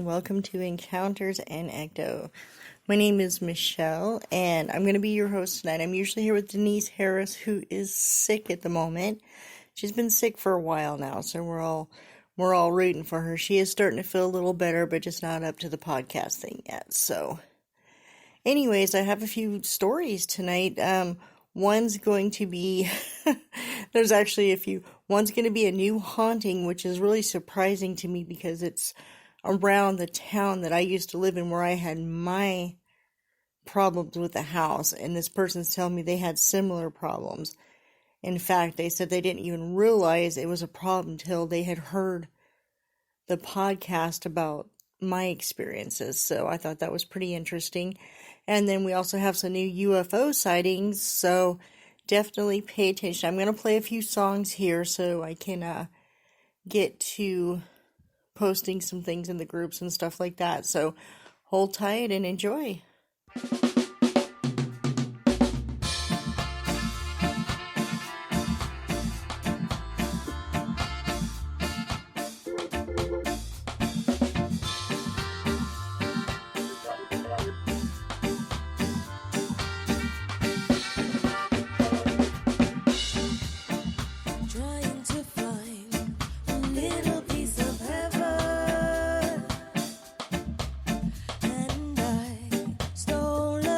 welcome to Encounters and Ecto. My name is Michelle, and I'm going to be your host tonight. I'm usually here with Denise Harris, who is sick at the moment. She's been sick for a while now, so we're all rooting for her. She is starting to feel a little better, but just not up to the podcast thing yet. So, anyways, I have a few stories tonight. One's going to be, there's actually a few. One's going to be a new haunting, which is really surprising to me because it's around the town that I used to live in where I had my problems with the house. And this person's telling me they had similar problems. In fact, they said they didn't even realize it was a problem till they had heard the podcast about my experiences. So I thought that was pretty interesting. And then we also have some new UFO sightings, so definitely pay attention. I'm going to play a few songs here so I can get to posting some things in the groups and stuff like that. So hold tight and enjoy. Stolen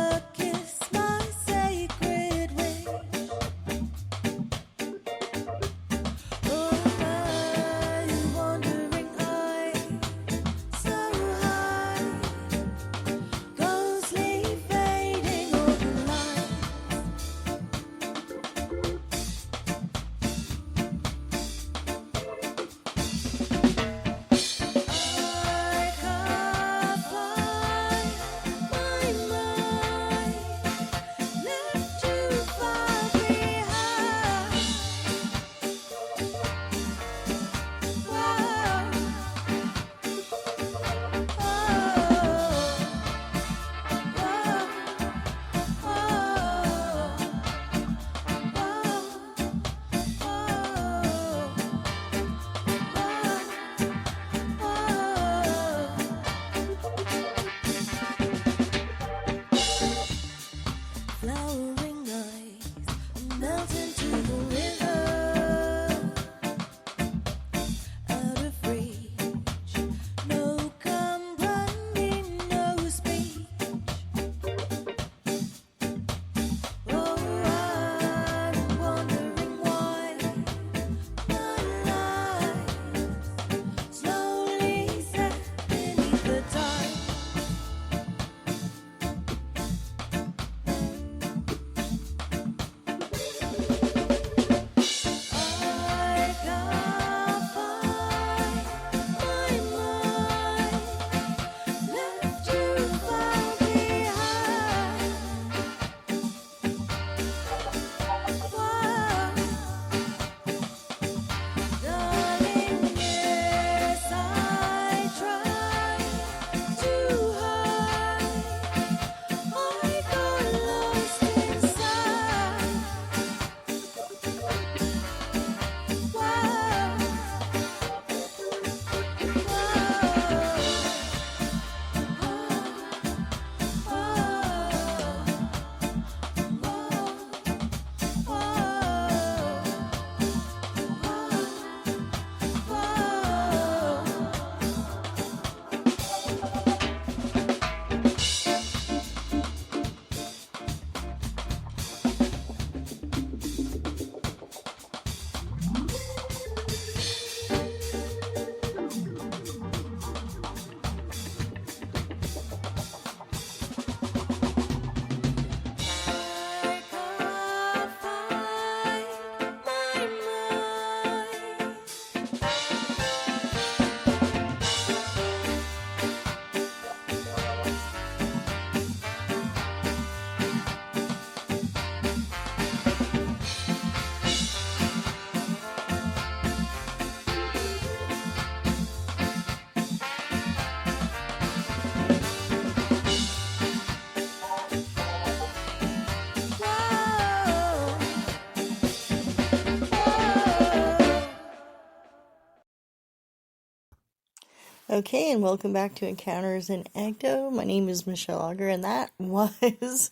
Okay, and welcome back to Encounters in Ecto. My name is Michelle Auger, and that was,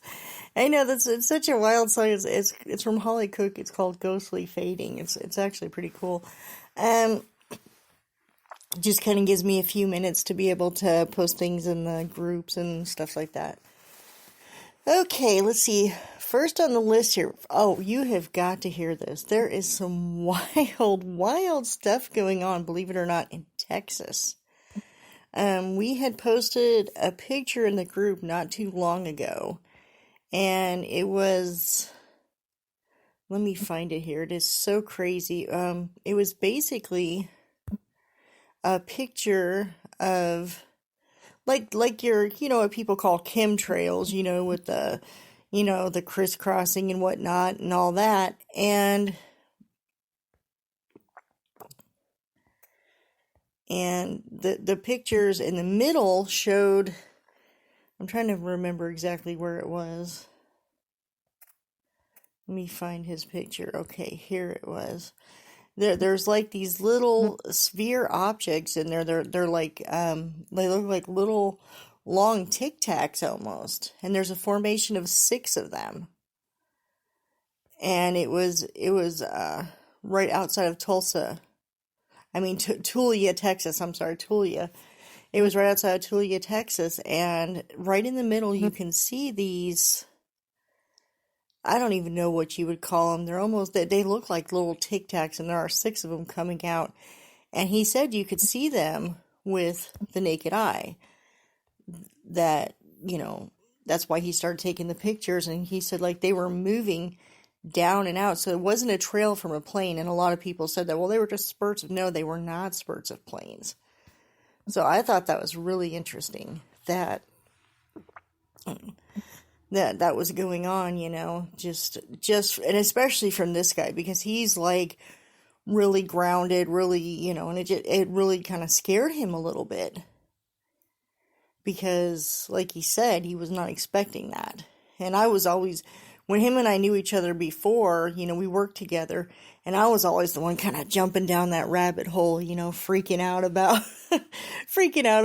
I know it's such a wild song. It's from Holly Cook. It's called Ghostly Fading. It's actually pretty cool. Um, just kind of gives me a few minutes to be able to post things in the groups and stuff like that. Okay, let's see. First on the list here. Oh, you have got to hear this. There is some wild stuff going on, believe it or not, in Texas. We had posted a picture in the group not too long ago, and it was, let me find it here. It is so crazy. It was basically a picture of like your, what people call chemtrails, with the crisscrossing and whatnot and all that. And the pictures in the middle showed, I'm trying to remember exactly where it was. Let me find his picture. Okay, here it was. There's like these little sphere objects in there. They're like they look like little long Tic Tacs almost. And there's a formation of 6 of them. And it was right outside of Tulsa. I mean Tulia, Texas. I'm sorry, Tulia. It was right outside of Tulia, Texas, and right in the middle you can see these, I don't even know what you would call them. They look like little Tic Tacs, and there are 6 of them coming out. And he said you could see them with the naked eye. That, that's why he started taking the pictures, and he said like they were moving down and out. So it wasn't a trail from a plane, and a lot of people said that, well, they were just spurts of, no, they were not spurts of planes. So I thought that was really interesting that was going on, just, and especially from this guy, because he's like really grounded, really, and it really kind of scared him a little bit, because like he said, he was not expecting that. And I was always, when him and I knew each other before, we worked together, and I was always the one kind of jumping down that rabbit hole, freaking out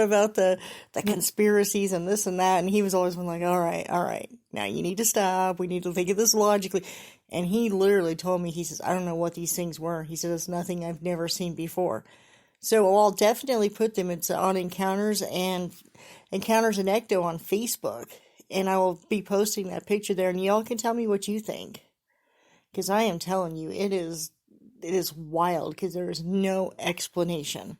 about the conspiracies and this and that. And he was always one like, all right, now you need to stop. We need to think of this logically. And he literally told me, he says, I don't know what these things were. He said, it's nothing I've never seen before. So I'll definitely put them on Encounters and Encounters in Ecto on Facebook. And I will be posting that picture there, and y'all can tell me what you think. Because I am telling you, it is wild, because there is no explanation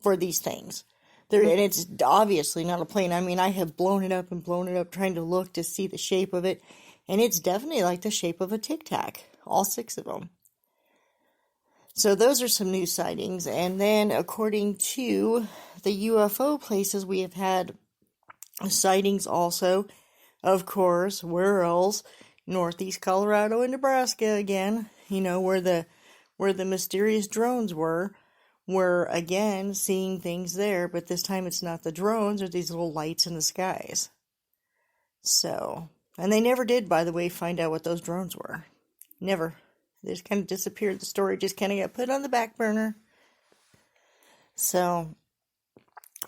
for these things. And it's obviously not a plane. I mean, I have blown it up trying to look to see the shape of it, and it's definitely like the shape of a Tic Tac, all 6 of them. So those are some new sightings. And then according to the UFO places, we have had sightings also, of course, where else? Northeast Colorado and Nebraska again, where the mysterious drones were. We're again seeing things there, but this time it's not the drones or these little lights in the skies. So, and they never did, by the way, find out what those drones were. Never. They just kind of disappeared. The story just kind of got put on the back burner. So,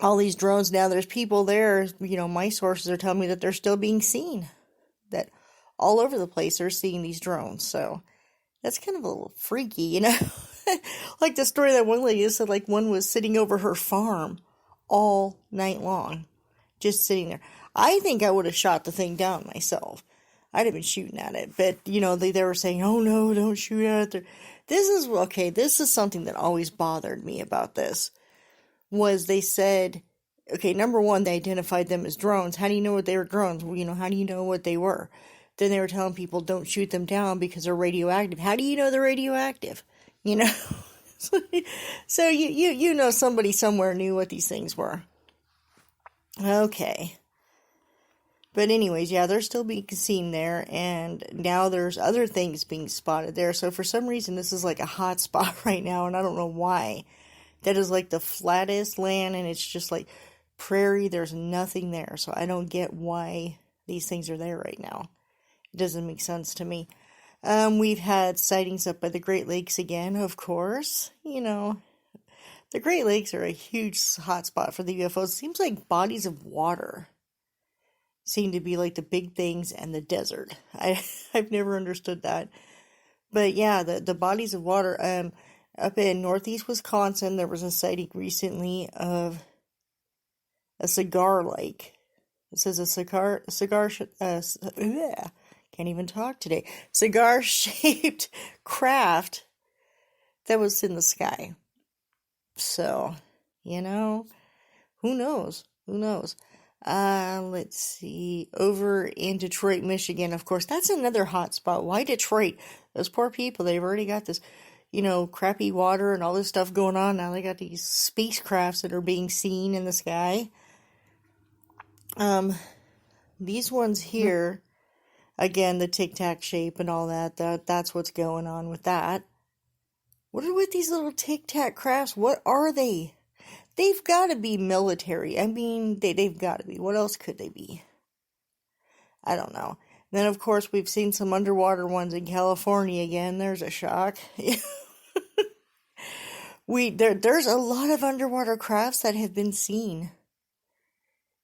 all these drones now, there's people there, my sources are telling me that they're still being seen. That all over the place are seeing these drones. So, that's kind of a little freaky, Like the story that one lady said, like one was sitting over her farm all night long. Just sitting there. I think I would have shot the thing down myself. I'd have been shooting at it. But, they were saying, oh no, don't shoot at it. This is something that always bothered me about this. Was they said, okay, number one, they identified them as drones. How do you know what they were drones? Well, how do you know what they were? Then they were telling people don't shoot them down because they're radioactive. How do you know they're radioactive? So you somebody somewhere knew what these things were. Okay. But anyways, yeah, they're still being seen there, and now there's other things being spotted there. So for some reason, this is like a hot spot right now, and I don't know why. That is like the flattest land, and it's just like prairie. There's nothing there, so I don't get why these things are there right now. It doesn't make sense to me. We've had sightings up by the Great Lakes again, of course. The The Great Lakes are a huge hotspot for the UFOs. It seems like bodies of water seem to be like the big things, and the desert. I've never understood that. But yeah, the bodies of water. Up in northeast Wisconsin, there was a sighting recently of a cigar lake. It says a can't even talk today. Cigar shaped craft that was in the sky. So, who knows? Who knows? Let's see. Over in Detroit, Michigan, of course, that's another hot spot. Why Detroit? Those poor people, they've already got this, crappy water and all this stuff going on. Now they got these spacecrafts that are being seen in the sky. These ones here, again, the tic-tac shape and all that's what's going on with that. What are with these little tic-tac crafts? What are they? They've got to be military. I mean, they've got to be. What else could they be? I don't know. Then, of course, we've seen some underwater ones in California again. There's a shock. There's a lot of underwater crafts that have been seen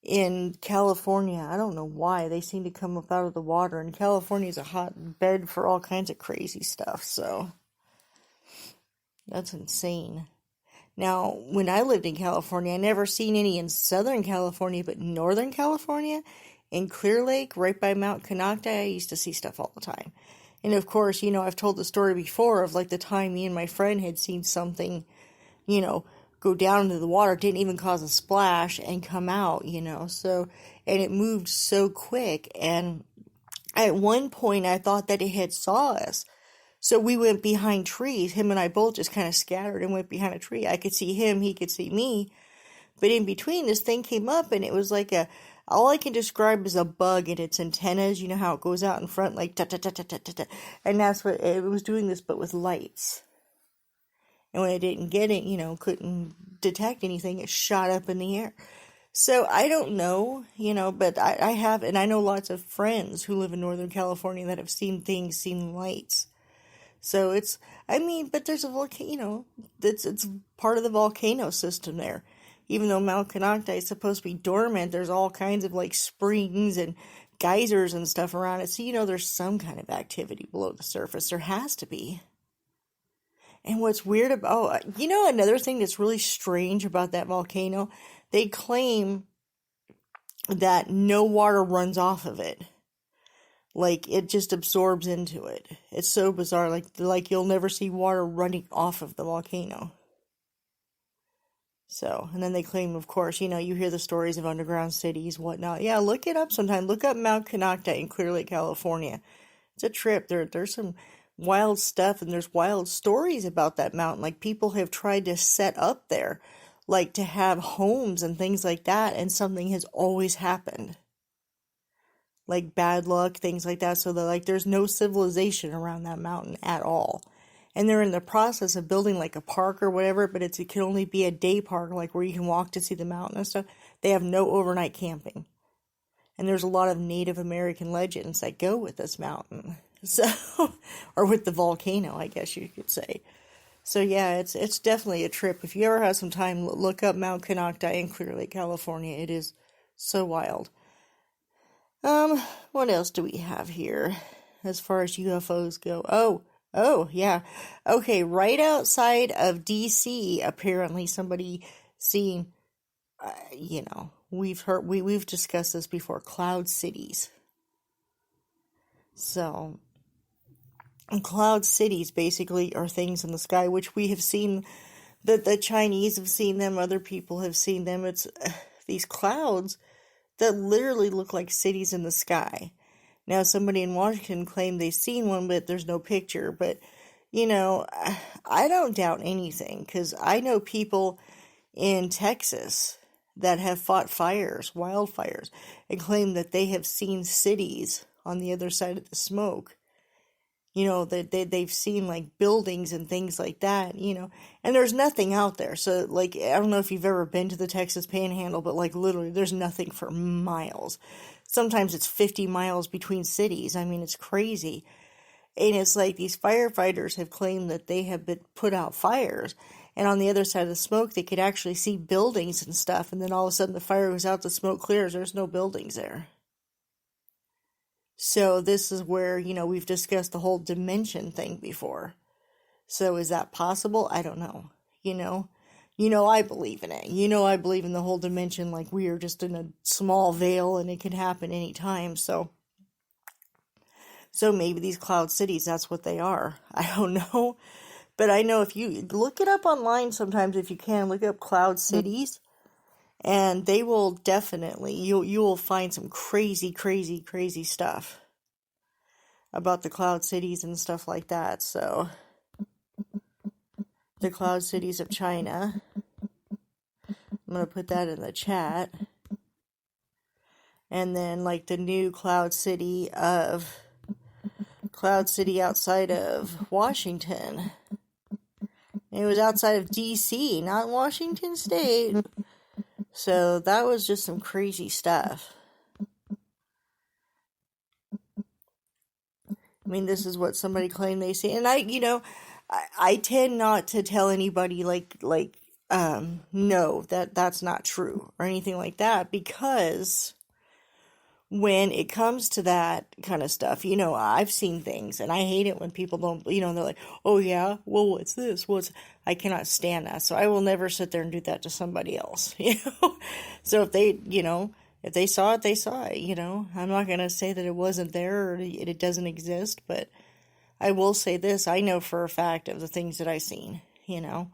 in California. I don't know why. They seem to come up out of the water. And California is a hotbed for all kinds of crazy stuff. So, that's insane. Now, when I lived in California, I never seen any in Southern California, but Northern California, in Clear Lake, right by Mount Canocta, I used to see stuff all the time. And of course, I've told the story before of like the time me and my friend had seen something, go down into the water, didn't even cause a splash and come out, so, and it moved so quick. And at one point I thought that it had saw us. So we went behind trees. Him and I both just kind of scattered and went behind a tree. I could see him, he could see me. But in between, this thing came up, and it was like all I can describe is a bug in its antennas. You know how it goes out in front, like ta-ta-ta-ta-ta-ta. And that's what, it was doing this, but with lights. And when it didn't get it, couldn't detect anything, it shot up in the air. So I don't know, but I have, and I know lots of friends who live in Northern California that have seen things, seen lights. So but there's a volcano, it's part of the volcano system there. Even though Mount Canocta is supposed to be dormant, there's all kinds of like springs and geysers and stuff around it. So, there's some kind of activity below the surface. There has to be. And what's weird about, another thing that's really strange about that volcano, they claim that no water runs off of it. Like, it just absorbs into it. It's so bizarre. Like you'll never see water running off of the volcano. So, and then they claim, of course, you hear the stories of underground cities, whatnot. Yeah, look it up sometime. Look up Mount Canocta in Clear Lake, California. It's a trip. There's some wild stuff, and there's wild stories about that mountain. Like, people have tried to set up there, like to have homes and things like that, and something has always happened. Like bad luck, things like that. So there's no civilization around that mountain at all. And they're in the process of building like a park or whatever, but it can only be a day park, like where you can walk to see the mountain and stuff. They have no overnight camping. And there's a lot of Native American legends that go with this mountain. So, or with the volcano, I guess you could say. So yeah, it's definitely a trip. If you ever have some time, look up Mount Canocta in Clear Lake, California. It is so wild. What else do we have here as far as UFOs go? Oh, yeah. Okay, right outside of DC, apparently somebody seen, we've discussed this before, cloud cities. So, cloud cities basically are things in the sky, which we have seen, that the Chinese have seen them, other people have seen them. It's these clouds that literally look like cities in the sky. Now, somebody in Washington claimed they've seen one, but there's no picture. But, I don't doubt anything, because I know people in Texas that have fought fires, wildfires, and claim that they have seen cities on the other side of the smoke. That they've seen like buildings and things like that, and there's nothing out there. So like, I don't know if you've ever been to the Texas Panhandle, but like literally there's nothing for miles. Sometimes it's 50 miles between cities. I mean, it's crazy. And it's like these firefighters have claimed that they have been put out fires, And on the other side of the smoke, they could actually see buildings and stuff. And then all of a sudden the fire goes out, the smoke clears, there's no buildings there. So this is where, we've discussed the whole dimension thing before. So is that possible? I don't know. I believe in it. I believe in the whole dimension, like we are just in a small veil and it can happen anytime. So maybe these cloud cities, that's what they are. I don't know. But I know if you look it up online sometimes, if you can, look up cloud cities, and they will definitely, you will find some crazy, crazy, crazy stuff about the cloud cities and stuff like that. So, the cloud cities of China, I'm going to put that in the chat. And then like the new cloud city outside of Washington. It was outside of D.C., not Washington State. So that was just some crazy stuff. I mean, this is what somebody claimed they see. And I tend not to tell anybody no, that's not true or anything like that, because when it comes to that kind of stuff, I've seen things, and I hate it when people don't, they're like, oh yeah, well, what's this? I cannot stand that. So I will never sit there and do that to somebody else, So if they saw it, they saw it, I'm not going to say that it wasn't there or it doesn't exist, but I will say this, I know for a fact of the things that I've seen, and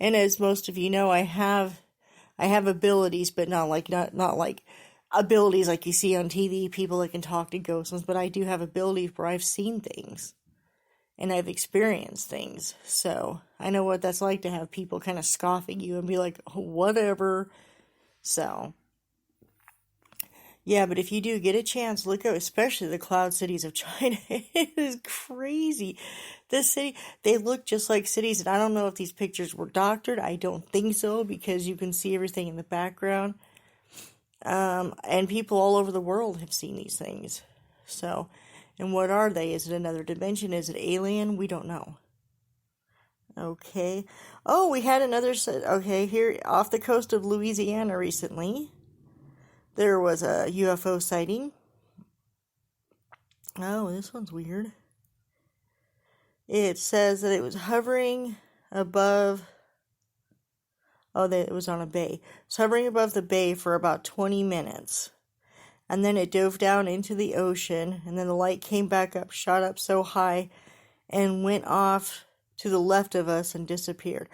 as most of you know, I have abilities, but not like abilities like you see on TV, people that can talk to ghosts, but I do have abilities where I've seen things and I've experienced things. So I know what that's like to have people kind of scoff at you and be like, oh, whatever. So yeah, but if you do get a chance, look at especially the cloud cities of China. It is crazy. This city, they look just like cities, and I don't know if these pictures were doctored. I don't think so, because you can see everything in the background. And people all over the world have seen these things. So, and what are they? Is it another dimension? Is it alien? We don't know. Okay. Oh, we had another, okay, here off the coast of Louisiana recently, there was a UFO sighting. Oh, this one's weird. It says that it was hovering above, it was on a bay. It's hovering above the bay for about 20 minutes. And then it dove down into the ocean, and then the light came back up, shot up so high, and went off to the left of us and disappeared.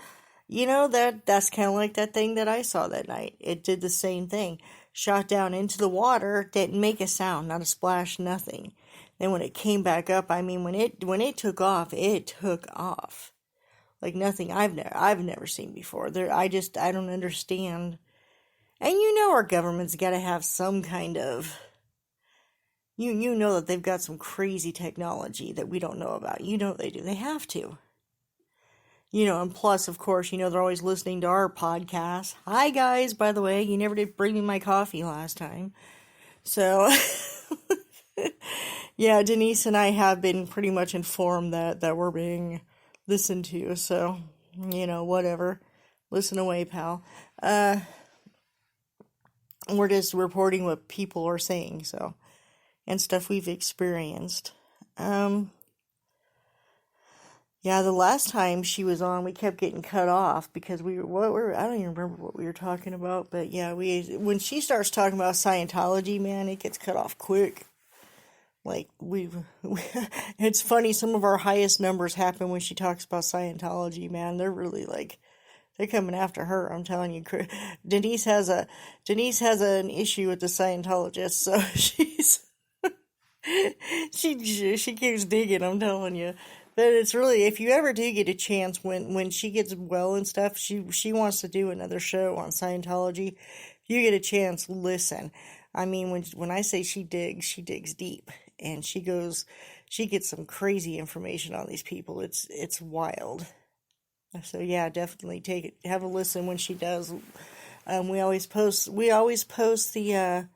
That's kind of like that thing that I saw that night. It did the same thing. Shot down into the water, didn't make a sound, not a splash, nothing. Then when it came back up, I mean, when it took off, it took off. Like nothing I've never seen before. I don't understand. And our government's got to have some kind of, you know that they've got some crazy technology that we don't know about. They do. They have to. And plus, of course, they're always listening to our podcast. Hi, guys, by the way, you never did bring me my coffee last time. So, yeah, Denise and I have been pretty much informed that we're being listened to. So, whatever. Listen away, pal. We're just reporting what people are saying, so, and stuff we've experienced. Yeah, the last time she was on, we kept getting cut off because I don't even remember what we were talking about, but yeah, when she starts talking about Scientology, man, it gets cut off quick. Like, it's funny, some of our highest numbers happen when she talks about Scientology, man. They're really they're coming after her, I'm telling you. Denise has an issue with the Scientologists, so she keeps digging, I'm telling you. But it's really, if you ever do get a chance, when she gets well and stuff, she wants to do another show on Scientology. If you get a chance, listen. I mean, when I say she digs deep, and she gets some crazy information on these people. It's wild. So yeah, definitely have a listen when she does. We always post the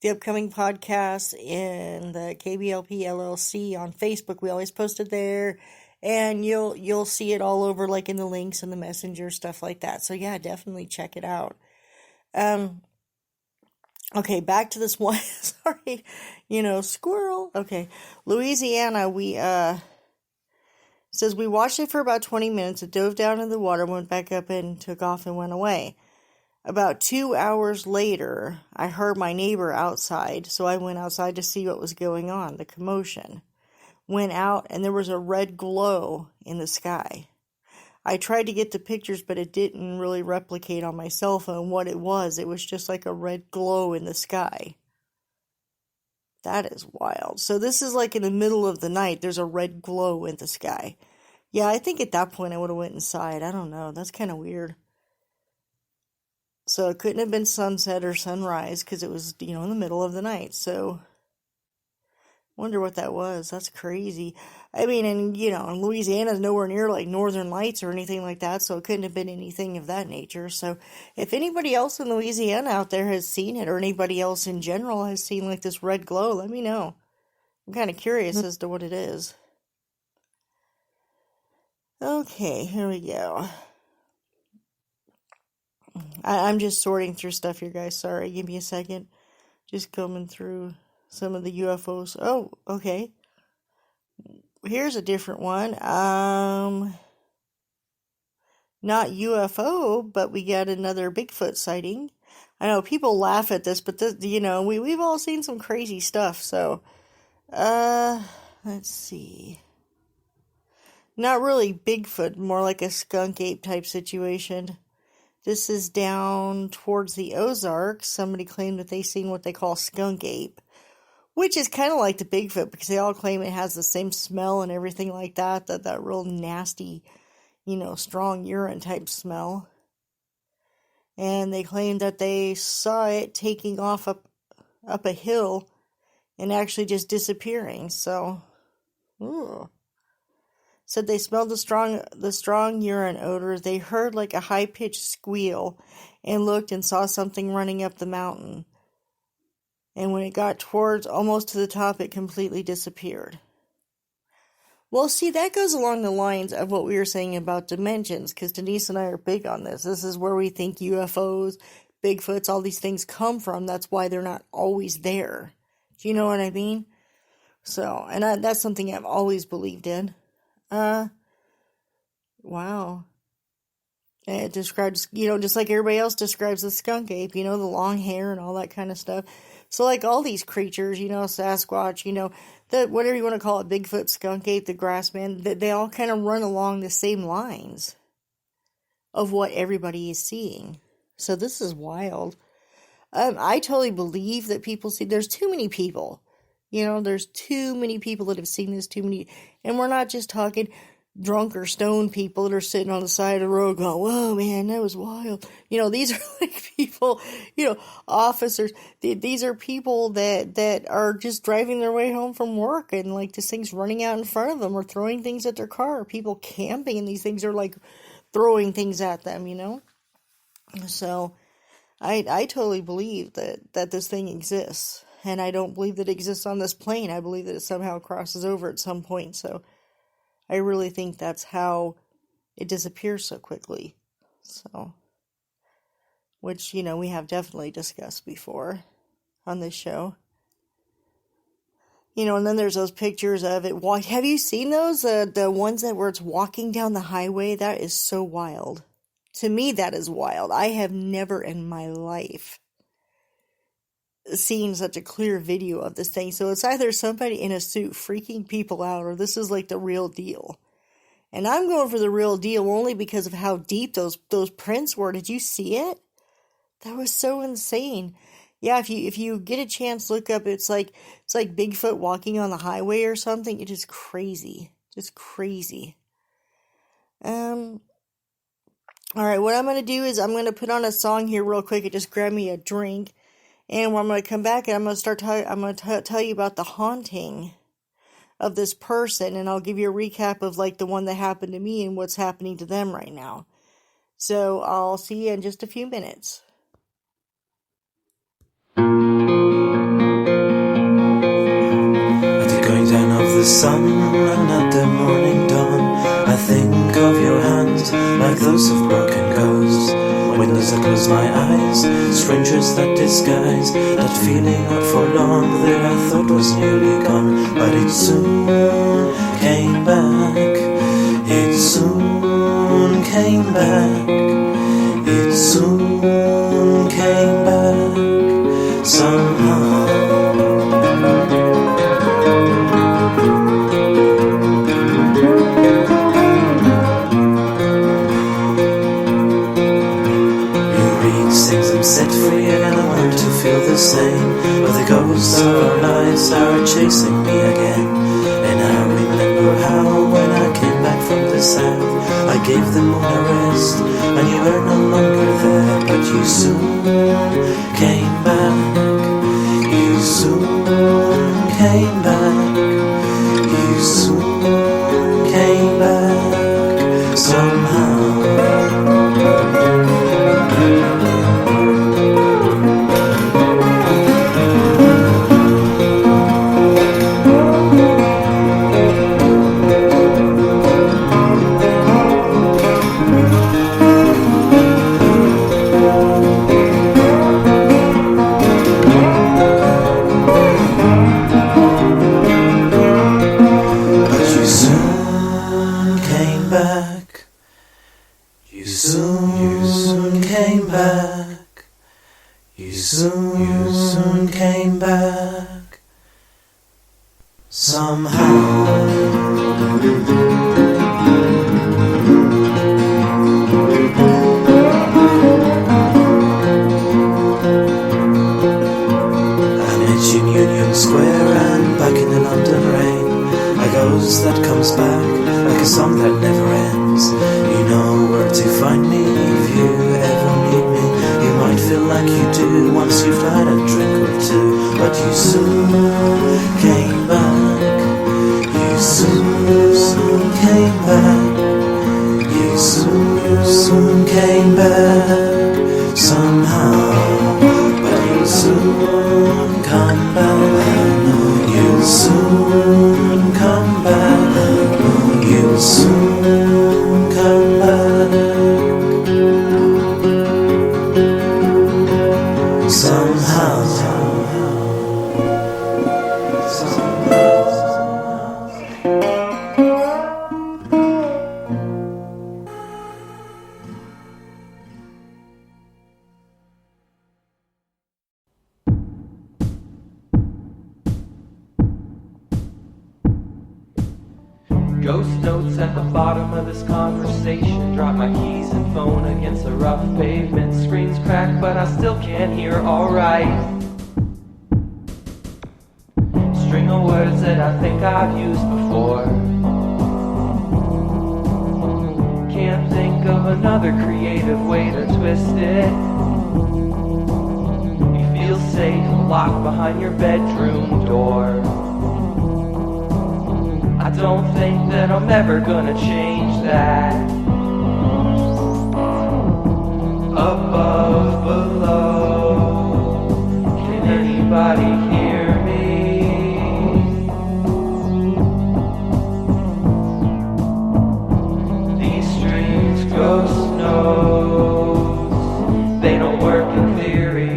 upcoming podcast in the KBLP LLC on Facebook. We always post it there, And you'll see it all over, like in the links and the messenger, stuff like that. So yeah, definitely check it out. Um, okay, back to this one. Sorry, squirrel. Okay, Louisiana. We says we watched it for about 20 minutes. It dove down in the water, went back up, and took off and went away. About 2 hours later, I heard my neighbor outside, so I went outside to see what was going on, the commotion. Went out, and there was a red glow in the sky. I tried to get the pictures, but it didn't really replicate on my cell phone what it was. It was just like a red glow in the sky. That is wild. So this is like in the middle of the night, there's a red glow in the sky. Yeah, I think at that point I would have went inside. I don't know. That's kind of weird. So it couldn't have been sunset or sunrise because it was, in the middle of the night. So wonder what that was. That's crazy. I mean, and Louisiana's nowhere near like Northern Lights or anything like that, so it couldn't have been anything of that nature. So if anybody else in Louisiana out there has seen it, or anybody else in general has seen like this red glow, let me know. I'm kind of curious as to what it is. Okay, here we go. I'm just sorting through stuff here, guys. Sorry, give me a second. Just coming through some of the UFOs. Oh, okay. Here's a different one. Not UFO, but we got another Bigfoot sighting. I know people laugh at this, but this, we've all seen some crazy stuff. So, let's see. Not really Bigfoot, more like a skunk ape type situation. This is down towards the Ozarks. Somebody claimed that they seen what they call skunk ape, which is kind of like the Bigfoot because they all claim it has the same smell and everything like that. That real nasty, strong urine type smell. And they claim that they saw it taking off up a hill and actually just disappearing. So, ooh. Said they smelled the strong urine odor. They heard like a high-pitched squeal and looked and saw something running up the mountain. And when it got towards almost to the top, it completely disappeared. Well, see, that goes along the lines of what we were saying about dimensions, because Denise and I are big on this. This is where we think UFOs, Bigfoots, all these things come from. That's why they're not always there. Do you know what I mean? So, and that's something I've always believed in. Wow. And it describes, just like everybody else describes the skunk ape, the long hair and all that kind of stuff. So like all these creatures, Sasquatch, whatever you want to call it, Bigfoot, skunk ape, the grassman, they all kind of run along the same lines of what everybody is seeing. So this is wild. I totally believe that people see, there's too many people. There's too many people that have seen this, and we're not just talking drunk or stoned people that are sitting on the side of the road going, whoa, man, that was wild. These are like people, officers. These are people that are just driving their way home from work and like this thing's running out in front of them or throwing things at their car. People camping and these things are like throwing things at them, So I totally believe that this thing exists. And I don't believe that it exists on this plane. I believe that it somehow crosses over at some point. So I really think that's how it disappears so quickly. So, which, we have definitely discussed before on this show. And then there's those pictures of it. Have you seen those? The ones where it's walking down the highway? That is so wild. To me, that is wild. I have never in my life seen such a clear video of this thing. So it's either somebody in a suit freaking people out or this is like the real deal. And I'm going for the real deal only because of how deep those prints were. Did you see it? That was so insane. Yeah, if you get a chance, look up. It's like Bigfoot walking on the highway or something. It is crazy. Just crazy. All right, what I'm going to do is I'm going to put on a song here real quick. It just grab me a drink. And I'm going to come back and I'm going to tell you about the haunting of this person. And I'll give you a recap of like the one that happened to me and what's happening to them right now. So I'll see you in just a few minutes. At the going down of the sun and at the morning dawn, those of broken ghosts. When as I close my eyes, strangers that disguise that feeling not for long that I thought was nearly gone. But it soon came back. It soon came back. It soon came back somehow. Set free and I want to feel the same, but the ghosts of our lives are chasing me again. And I remember how when I came back from the south, I gave the moon a rest, and you were no longer there. But you soon came back. You soon came back. You soon came back somehow. You soon came back. You soon came back somehow. Union Square and back in the London rain, a ghost that comes back like a song that never ends. You know where to find me if you ever need me. You might feel like you do once you've had a drink or two, but you soon came back. You soon came back. You soon came back somehow. But you'll soon come back. You'll soon come back. You'll soon come back somehow. Ghost notes at the bottom of this conversation. Drop my keys and phone against the rough pavement. Screens crack, but I still can't hear alright. String of words that I think I've used before. Can't think of another creative way to twist it. You feel safe, locked behind your bedroom door. I don't think that I'm ever gonna change that. Above, below, can anybody hear me? These strings, ghost knows, they don't work in theory.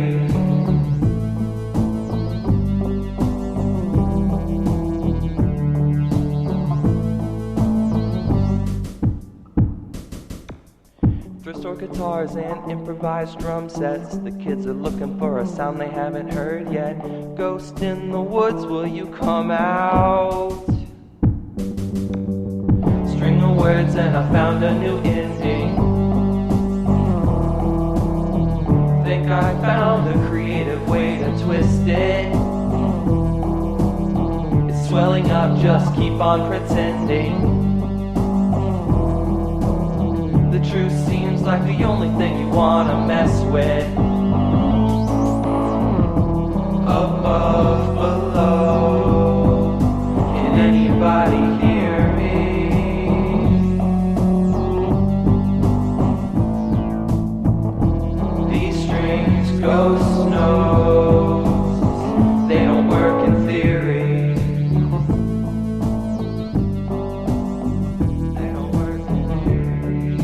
Thrift store guitars and improvised drum sets. The kids are looking for a sound they haven't heard yet. Ghost in the woods, will you come out? String of words and I found a new ending. Think I found a creative way to twist it. It's swelling up, just keep on pretending. The truth seems like the only thing you wanna mess with. Above, below, can anybody hear me? These strings, ghost knows, they don't work in theory. They don't work in theory.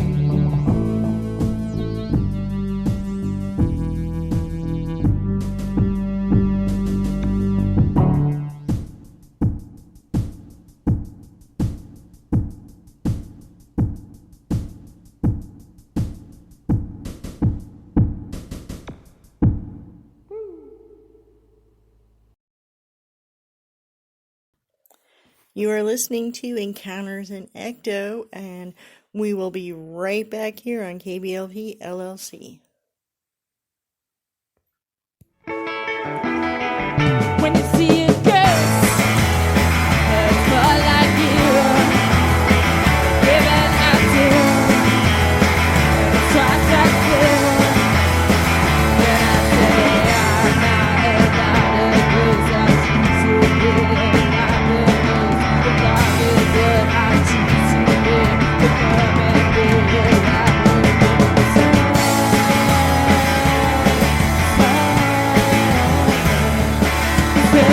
You are listening to Encounters in Ecto, and we will be right back here on KBLP LLC. When you see a ghost, it's more like you. Give it out to try to feel. When I say I'm not a ghost, I choose to be not the ghost. The dark is what I choose to be. To come and be alive with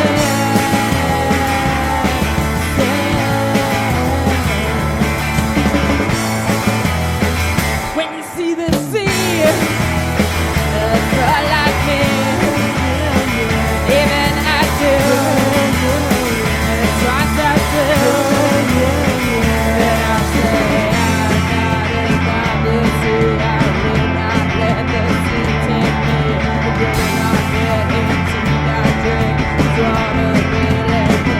when you see the sea, it's not like me. Even I do. It's right I do. Then I say I'm not the sea. I will not let the sea take me. I will not get into that drink. It's wanna be let me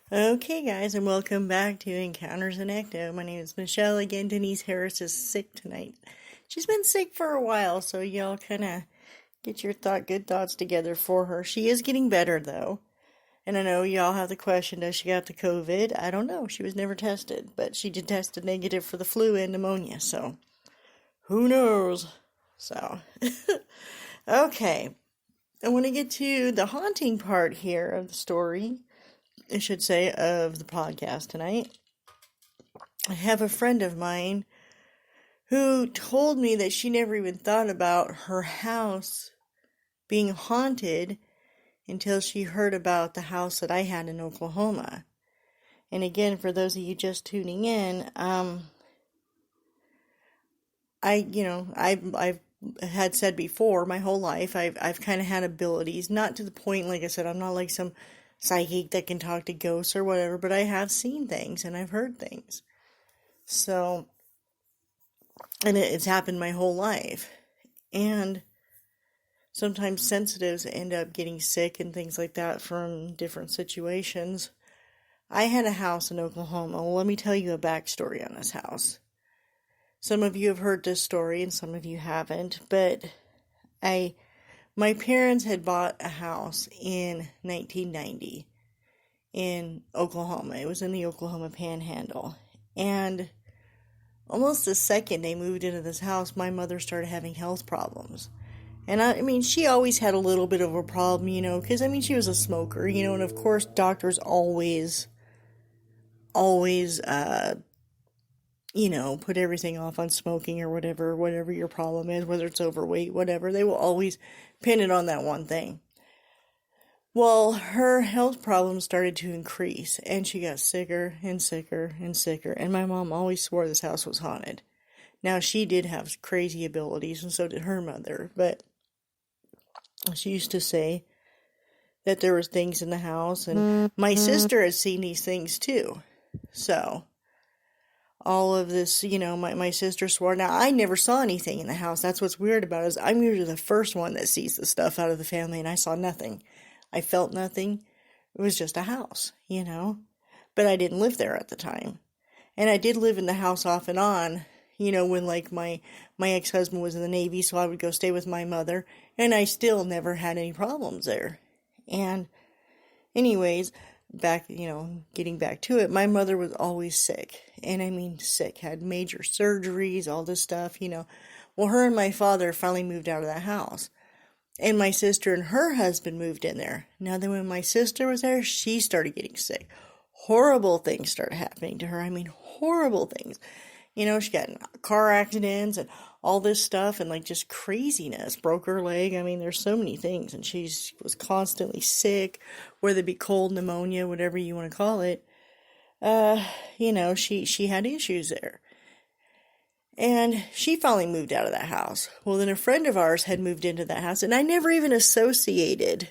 Okay, guys, and welcome back to Encounters in Ecto. My name is Michelle. Again, Denise Harris is sick tonight. She's been sick for a while, so y'all kind of get your good thoughts together for her. She is getting better, though. And I know y'all have the question, does she got the COVID? I don't know. She was never tested, but she did tested negative for the flu and pneumonia, so who knows? So, okay. I want to get to the haunting part here of the story. I should say, of the podcast tonight. I have a friend of mine who told me that she never even thought about her house being haunted until she heard about the house that I had in Oklahoma. And again, for those of you just tuning in, I've had said before, my whole life, I've kind of had abilities, not to the point, like I said, I'm not like some psychic that can talk to ghosts or whatever, but I have seen things and I've heard things. So, and it's happened my whole life. And sometimes sensitives end up getting sick and things like that from different situations. I had a house in Oklahoma. Well, let me tell you a backstory on this house. Some of you have heard this story and some of you haven't, but my parents had bought a house in 1990 in Oklahoma. It was in the Oklahoma Panhandle. And almost the second they moved into this house, my mother started having health problems. And I mean, she always had a little bit of a problem, because, she was a smoker, and of course doctors always, put everything off on smoking or whatever your problem is, whether it's overweight, whatever, they will always pin it on that one thing. Well, her health problems started to increase, and she got sicker and sicker and sicker, and my mom always swore this house was haunted. Now, she did have crazy abilities, and so did her mother, but she used to say that there was things in the house, and my sister had seen these things too. So, all of this, my sister swore. Now, I never saw anything in the house. That's what's weird about it, is I'm usually the first one that sees the stuff out of the family, and I saw nothing. I felt nothing. It was just a house, But I didn't live there at the time. And I did live in the house off and on, when like my ex-husband was in the Navy, so I would go stay with my mother, and I still never had any problems there. And anyways, getting back to it, my mother was always sick. And I mean sick, had major surgeries, all this stuff, Well, her and my father finally moved out of the house. And my sister and her husband moved in there. Now, then when my sister was there, she started getting sick. Horrible things started happening to her. I mean, horrible things. She got in car accidents and all this stuff and like just craziness. Broke her leg. I mean, there's so many things. And she was constantly sick, whether it be cold, pneumonia, whatever you want to call it. she had issues there. And she finally moved out of that house. Well, then a friend of ours had moved into that house, and I never even associated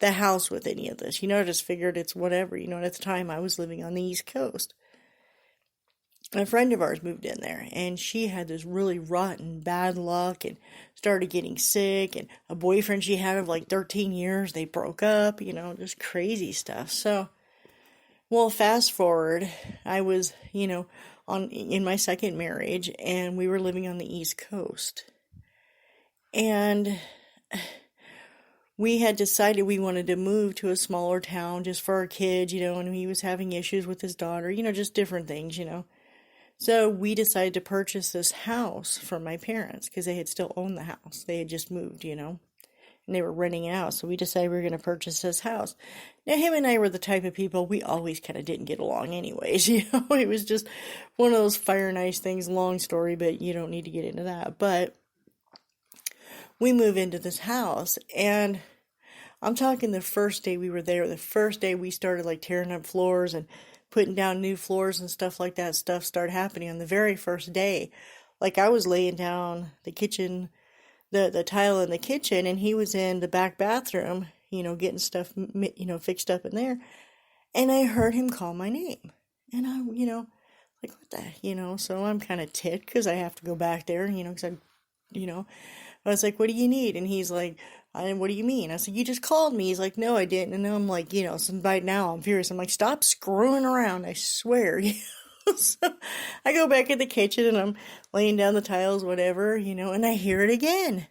the house with any of this. I just figured it's whatever. And at the time I was living on the East Coast. A friend of ours moved in there, and she had this really rotten bad luck and started getting sick, and a boyfriend she had of like 13 years, they broke up, just crazy stuff. So, well, fast forward, I was, in my second marriage, and we were living on the East Coast. And we had decided we wanted to move to a smaller town just for our kids, and he was having issues with his daughter, just different things, So we decided to purchase this house from my parents because they had still owned the house. They had just moved, and they were renting it out. So we decided we were going to purchase this house. Now, him and I were the type of people, we always kind of didn't get along anyways, It was just one of those fire and ice things, long story, but you don't need to get into that. But we move into this house, and I'm talking the first day we were there, the first day we started like tearing up floors and putting down new floors and stuff like that. Stuff started happening on the very first day. Like, I was laying down the kitchen, the tile in the kitchen, and he was in the back bathroom, getting stuff, fixed up in there. And I heard him call my name. And I, like, what the, so I'm kind of ticked because I have to go back there, because I was like, what do you need? And he's like, what do you mean? I said, you just called me. He's like, no, I didn't. And I'm like, so by now I'm furious. I'm like, stop screwing around. I swear. So I go back in the kitchen and I'm laying down the tiles, whatever, and I hear it again.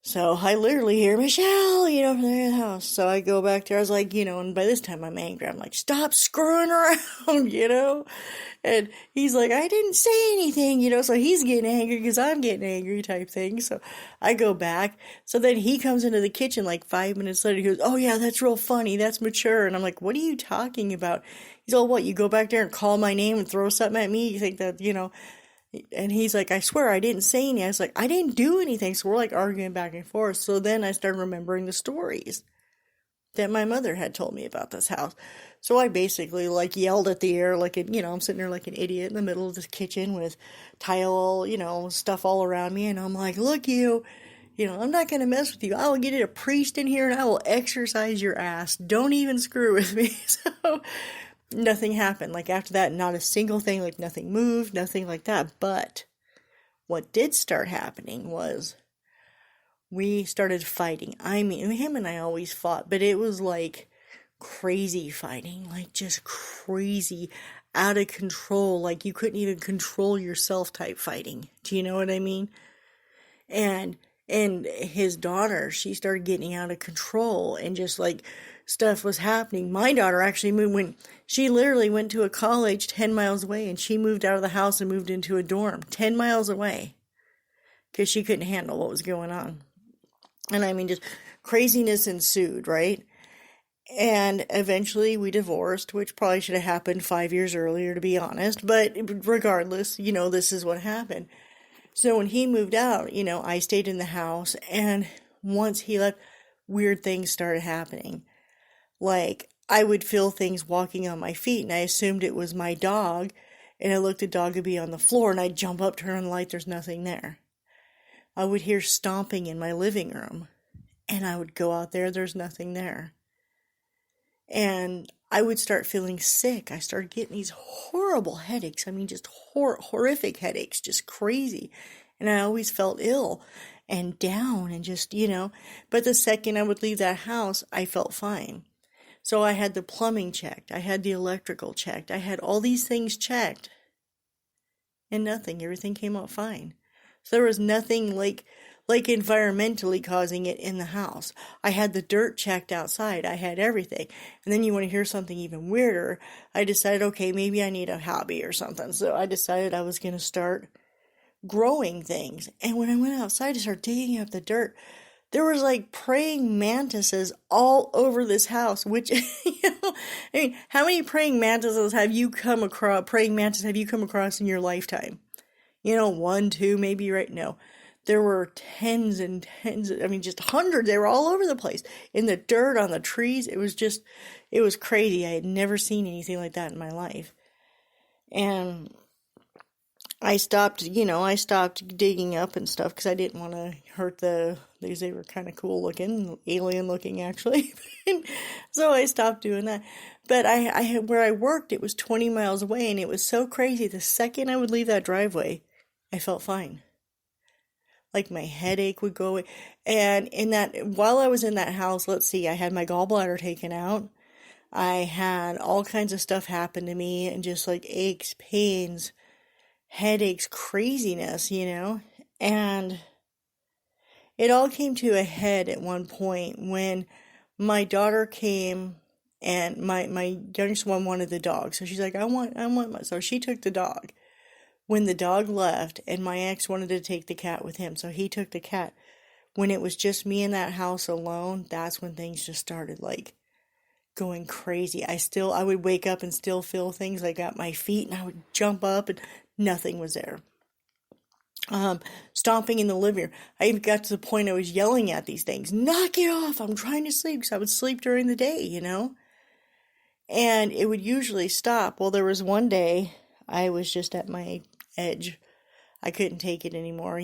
So I literally hear Michelle, from the house. So I go back there. I was like, and by this time I'm angry. I'm like, stop screwing around, And he's like, I didn't say anything, so he's getting angry because I'm getting angry type thing. So I go back. So then he comes into the kitchen like 5 minutes later. He goes, oh yeah, that's real funny. That's mature. And I'm like, what are you talking about? He's all, what, you go back there and call my name and throw something at me? You think that, And he's like, I swear I didn't say anything. I was like, I didn't do anything. So we're like arguing back and forth. So then I started remembering the stories that my mother had told me about this house. So I basically like yelled at the air like, I'm sitting there like an idiot in the middle of this kitchen with tile, stuff all around me. And I'm like, look, I'm not going to mess with you. I will get a priest in here and I will exorcise your ass. Don't even screw with me. So nothing happened. Like, after that, not a single thing, like nothing moved, nothing like that. But what did start happening was we started fighting. I mean, him and I always fought, but it was like crazy fighting, like just crazy, out of control, like you couldn't even control yourself type fighting. Do you know what I mean? And his daughter, she started getting out of control, and just like stuff was happening. My daughter actually moved she literally went to a college 10 miles away, and she moved out of the house and moved into a dorm 10 miles away because she couldn't handle what was going on. And I mean, just craziness ensued, right? And eventually we divorced, which probably should have happened 5 years earlier, to be honest. But regardless, this is what happened. So when he moved out, I stayed in the house, and once he left, weird things started happening. Like, I would feel things walking on my feet, and I assumed it was my dog, and I looked, the dog would be on the floor, and I'd jump up, turn on the light, there's nothing there. I would hear stomping in my living room, and I would go out there, there's nothing there. And I would start feeling sick. I started getting these horrible headaches. I mean, just horrific headaches, just crazy. And I always felt ill and down and just, But the second I would leave that house, I felt fine. So I had the plumbing checked. I had the electrical checked. I had all these things checked. And nothing. Everything came out fine. So there was nothing like environmentally causing it in the house. I had the dirt checked outside. I had everything. And then you want to hear something even weirder. I decided, okay, maybe I need a hobby or something. So I decided I was going to start growing things. And when I went outside to start digging up the dirt, there was like praying mantises all over this house, which, I mean, how many praying mantises have you come across in your lifetime? 1, 2, maybe, right? No. There were tens and tens, just hundreds. They were all over the place. In the dirt, on the trees. It was crazy. I had never seen anything like that in my life. And I stopped digging up and stuff because I didn't want to hurt because they were kind of cool looking, alien looking actually. So I stopped doing that. But where I worked, it was 20 miles away, and it was so crazy. The second I would leave that driveway, I felt fine. Like my headache would go away. And while I was in that house, let's see, I had my gallbladder taken out. I had all kinds of stuff happen to me, and just like aches, pains, headaches, craziness, and it all came to a head at one point when my daughter came, and my youngest one wanted the dog. So she's like, I want so she took the dog. When the dog left, and my ex wanted to take the cat with him, so he took the cat. When it was just me in that house alone, that's when things just started like going crazy. I would wake up and still feel things like at my feet, and I would jump up and nothing was there. Stomping in the living room. I even got to the point I was yelling at these things, knock it off, I'm trying to sleep, because I would sleep during the day, and it would usually stop. Well, there was one day I was just at my edge. I couldn't take it anymore,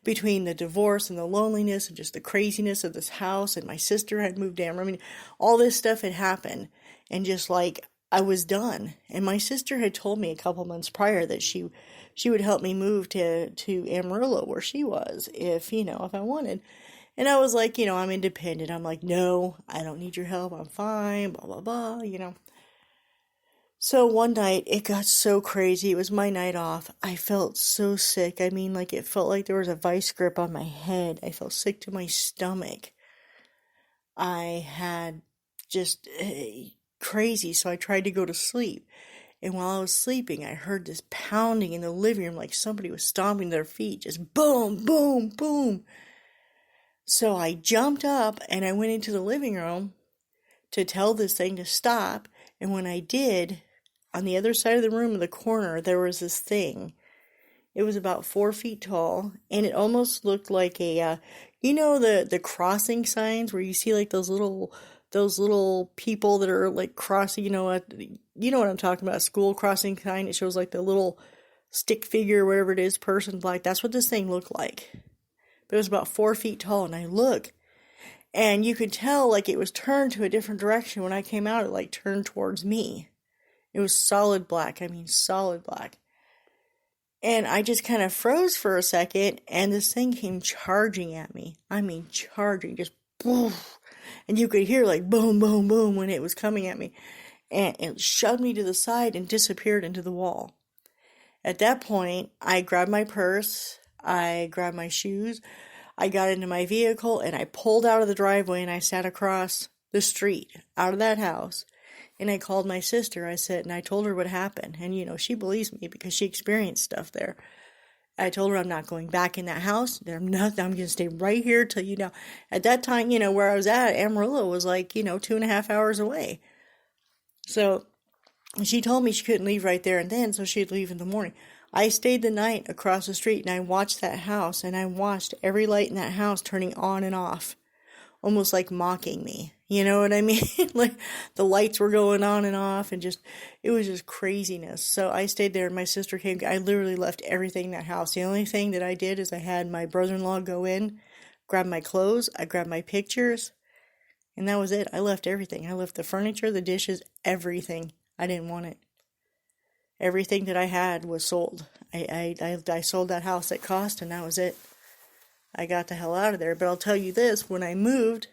between the divorce and the loneliness and just the craziness of this house, and my sister had moved down. All this stuff had happened, and just like I was done. And my sister had told me a couple months prior that she would help me move to Amarillo, where she was, if I wanted. And I was like, I'm independent. I'm like, no, I don't need your help. I'm fine, blah, blah, blah, So one night, it got so crazy. It was my night off. I felt so sick. It felt like there was a vice grip on my head. I felt sick to my stomach. I had just crazy, so I tried to go to sleep. And while I was sleeping, I heard this pounding in the living room, like somebody was stomping their feet. Just boom, boom, boom. So I jumped up, and I went into the living room to tell this thing to stop. And when I did, on the other side of the room in the corner, there was this thing. It was about 4 feet tall, and it almost looked like a, the crossing signs where you see like those little people that are like crossing, you know what I'm talking about, a school crossing sign. It shows like the little stick figure, whatever it is, person, like, that's what this thing looked like. But it was about 4 feet tall, and I look, and you could tell like it was turned to a different direction. When I came out, it like turned towards me. It was solid black. Solid black. And I just kind of froze for a second, and this thing came charging at me. Charging, just boom. And you could hear like boom, boom, boom when it was coming at me. And it shoved me to the side and disappeared into the wall. At that point, I grabbed my purse, I grabbed my shoes, I got into my vehicle, and I pulled out of the driveway, and I sat across the street out of that house. And I called my sister, and I told her what happened. And, she believes me because she experienced stuff there. I told her I'm not going back in that house. I'm going to stay right here till, at that time, where I was at, Amarillo was like, 2.5 hours away. So she told me she couldn't leave right there and then, so she'd leave in the morning. I stayed the night across the street, and I watched that house, and I watched every light in that house turning on and off, almost like mocking me. You know what I mean? Like the lights were going on and off, and it was just craziness. So I stayed there, and my sister came. I literally left everything in that house. The only thing that I did is I had my brother-in-law go in, grab my clothes, I grabbed my pictures, and that was it. I left everything. I left the furniture, the dishes, everything. I didn't want it. Everything that I had was sold. I sold that house at cost, and that was it. I got the hell out of there. But I'll tell you this, when I moved,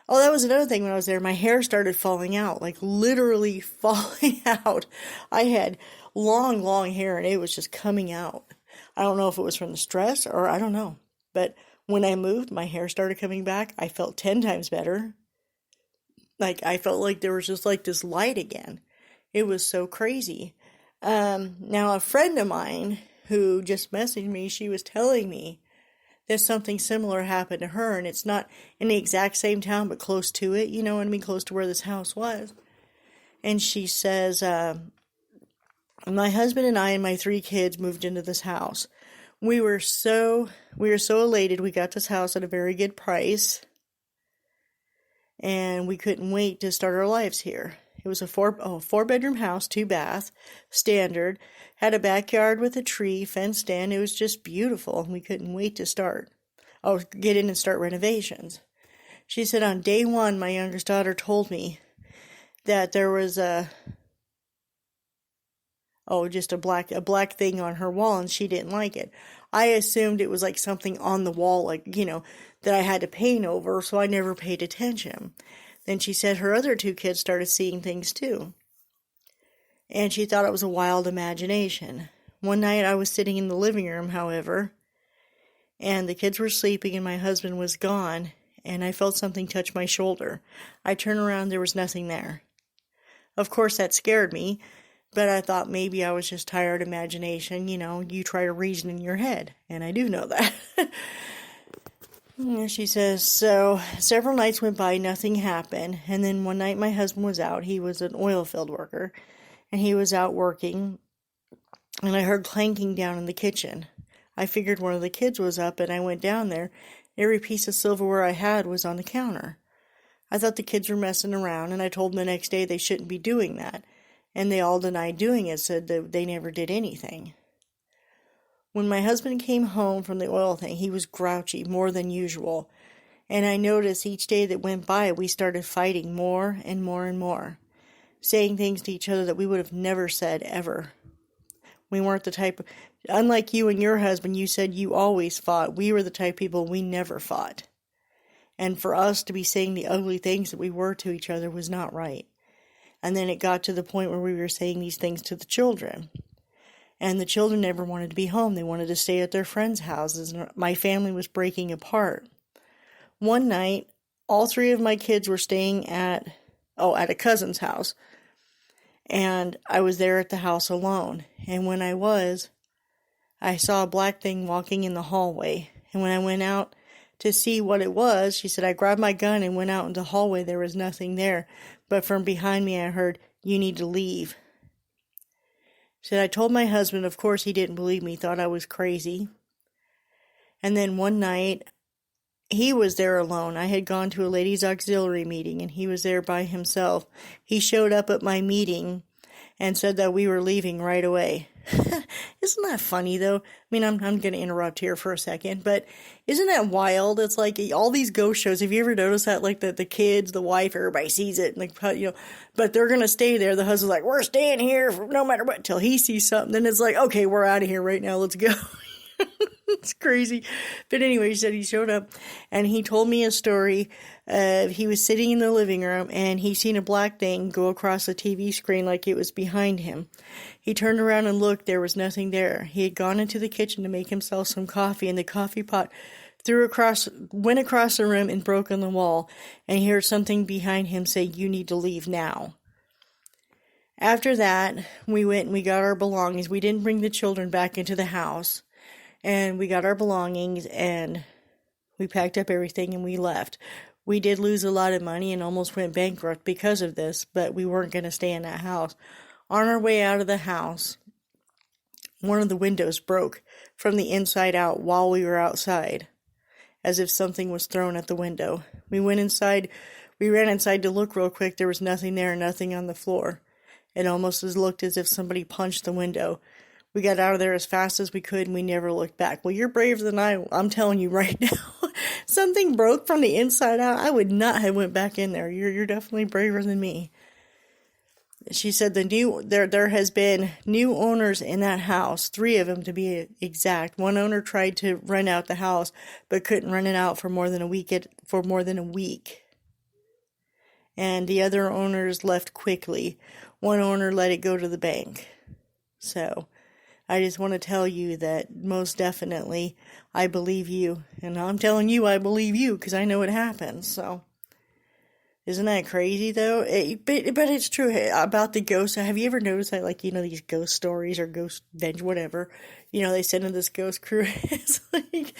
that was another thing when I was there. My hair started falling out, like literally falling out. I had long, long hair, and it was just coming out. I don't know if it was from the stress or I don't know. But when I moved, my hair started coming back. I felt 10 times better. Like I felt like there was just like this light again. It was so crazy. Now a friend of mine who just messaged me, she was telling me that something similar happened to her, and it's not in the exact same town, but close to it, you know what I mean, close to where this house was. And she says, my husband and I and my 3 kids moved into this house. We were so elated. We got this house at a very good price, and we couldn't wait to start our lives here. It was a four-bedroom house, 2-bath, standard, had a backyard with a tree fenced in. It was just beautiful, and we couldn't wait to get in and start renovations. She said on day one, my youngest daughter told me that there was just a black thing on her wall, and she didn't like it. I assumed it was like something on the wall, like, that I had to paint over, so I never paid attention. Then she said her other 2 kids started seeing things too. And she thought it was a wild imagination. One night I was sitting in the living room, however, and the kids were sleeping and my husband was gone, and I felt something touch my shoulder. I turned around, there was nothing there. Of course, that scared me, but I thought maybe I was just tired imagination. You try to reason in your head, and I do know that. She says, so several nights went by, nothing happened, and then one night my husband was out. He was an oil field worker, and he was out working, and I heard clanking down in the kitchen. I figured one of the kids was up, and I went down there. Every piece of silverware I had was on the counter. I thought the kids were messing around, and I told them the next day they shouldn't be doing that, and they all denied doing it, said that they never did anything. When my husband came home from the oil thing, he was grouchy, more than usual, and I noticed each day that went by, we started fighting more and more and more, saying things to each other that we would have never said, ever. We weren't the type of, unlike you and your husband, you said you always fought. We were the type of people we never fought. And for us to be saying the ugly things that we were to each other was not right. And then it got to the point where we were saying these things to the children. And the children never wanted to be home. They wanted to stay at their friends' houses. And my family was breaking apart. One night, all 3 of my kids were staying at a cousin's house. And I was there at the house alone. And when I saw a black thing walking in the hallway. And when I went out to see what it was, she said, I grabbed my gun and went out into the hallway. There was nothing there. But from behind me, I heard, you need to leave. She said, I told my husband, of course he didn't believe me, thought I was crazy. And then one night, he was there alone. I had gone to a ladies' auxiliary meeting, and he was there by himself. He showed up at my meeting and said that we were leaving right away. Isn't that funny, though? I mean, I'm going to interrupt here for a second, but isn't that wild? It's like all these ghost shows. Have you ever noticed that? Like the kids, the wife, everybody sees it, and but they're going to stay there. The husband's like, we're staying here no matter what, till he sees something. Then it's like, okay, we're out of here right now. Let's go. It's crazy. But anyway, he said he showed up, and he told me a story. He was sitting in the living room, and he seen a black thing go across the TV screen like it was behind him. He turned around and looked. There was nothing there. He had gone into the kitchen to make himself some coffee, and the coffee pot went across the room and broke on the wall, and he heard something behind him say, you need to leave now. After that, we went and we got our belongings. We didn't bring the children back into the house. And we got our belongings, and we packed up everything, and we left. We did lose a lot of money and almost went bankrupt because of this, but we weren't going to stay in that house. On our way out of the house, one of the windows broke from the inside out while we were outside, as if something was thrown at the window. We went inside. We ran inside to look real quick. There was nothing there, nothing on the floor. It almost looked as if somebody punched the window. We got out of there as fast as we could, and we never looked back. Well, you're braver than I. I'm telling you right now. Something broke from the inside out. I would not have went back in there. You're definitely braver than me. She said there has been new owners in that house, 3 of them to be exact. One owner tried to rent out the house, but couldn't rent it out for more than a week. And the other owners left quickly. One owner let it go to the bank. So I just want to tell you that most definitely I believe you. And I'm telling you I believe you because I know it happens. So isn't that crazy though? But it's true about the ghosts. Have you ever noticed that, like, these ghost stories or ghost venge, whatever, they send in this ghost crew. It's like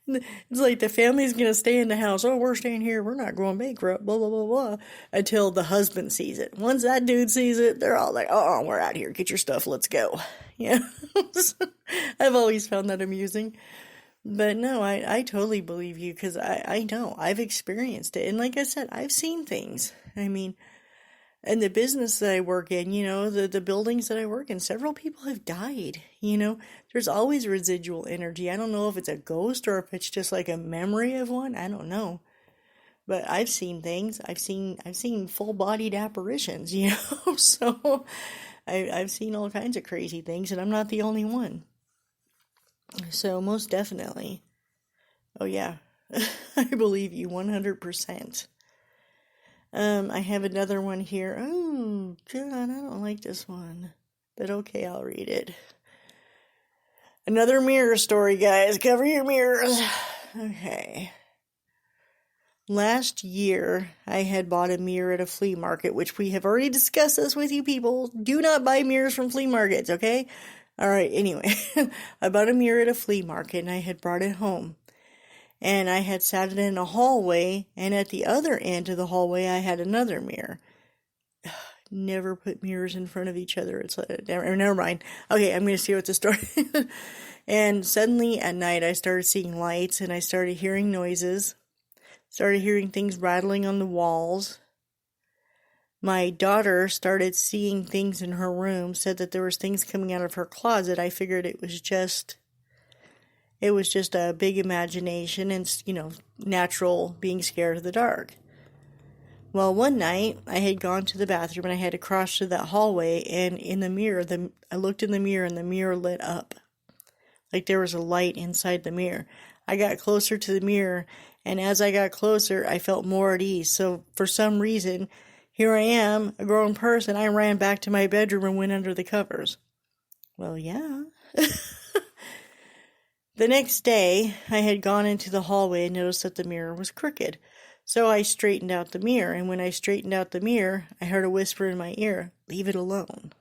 It's like the family's gonna stay in the house. Oh, we're staying here. We're not going bankrupt. Blah blah blah blah. Until the husband sees it. Once that dude sees it, they're all like, "Oh, we're out here. Get your stuff. Let's go." Yeah. I've always found that amusing. But no, I totally believe you because I know I've experienced it. And like I said, I've seen things. I mean, in the business that I work in, the buildings that I work in, several people have died. There's always residual energy. I don't know if it's a ghost or if it's just like a memory of one. I don't know. But I've seen things. I've seen full-bodied apparitions, So I've seen all kinds of crazy things, and I'm not the only one. So most definitely. Oh yeah. I believe you 100%. I have another one here. Oh, God, I don't like this one. But okay, I'll read it. Another mirror story, guys. Cover your mirrors. Okay. Last year, I had bought a mirror at a flea market, which we have already discussed this with you people. Do not buy mirrors from flea markets, okay? Alright, anyway. I bought a mirror at a flea market, and I had brought it home. And I had sat it in a hallway, and at the other end of the hallway, I had another mirror. Never put mirrors in front of each other. It's like, never mind. Okay, I'm going to see what the story is. And suddenly at night, I started seeing lights, and I started hearing noises. Started hearing things rattling on the walls. My daughter started seeing things in her room, said that there was things coming out of her closet. I figured it was just a big imagination and, natural being scared of the dark. Well, one night, I had gone to the bathroom and I had to cross through that hallway, and in the mirror, I looked in the mirror and the mirror lit up. Like there was a light inside the mirror. I got closer to the mirror, and as I got closer, I felt more at ease. So, for some reason, here I am, a grown person, I ran back to my bedroom and went under the covers. Well, yeah. The next day, I had gone into the hallway and noticed that the mirror was crooked. So I straightened out the mirror, and when I straightened out the mirror, I heard a whisper in my ear, "Leave it alone."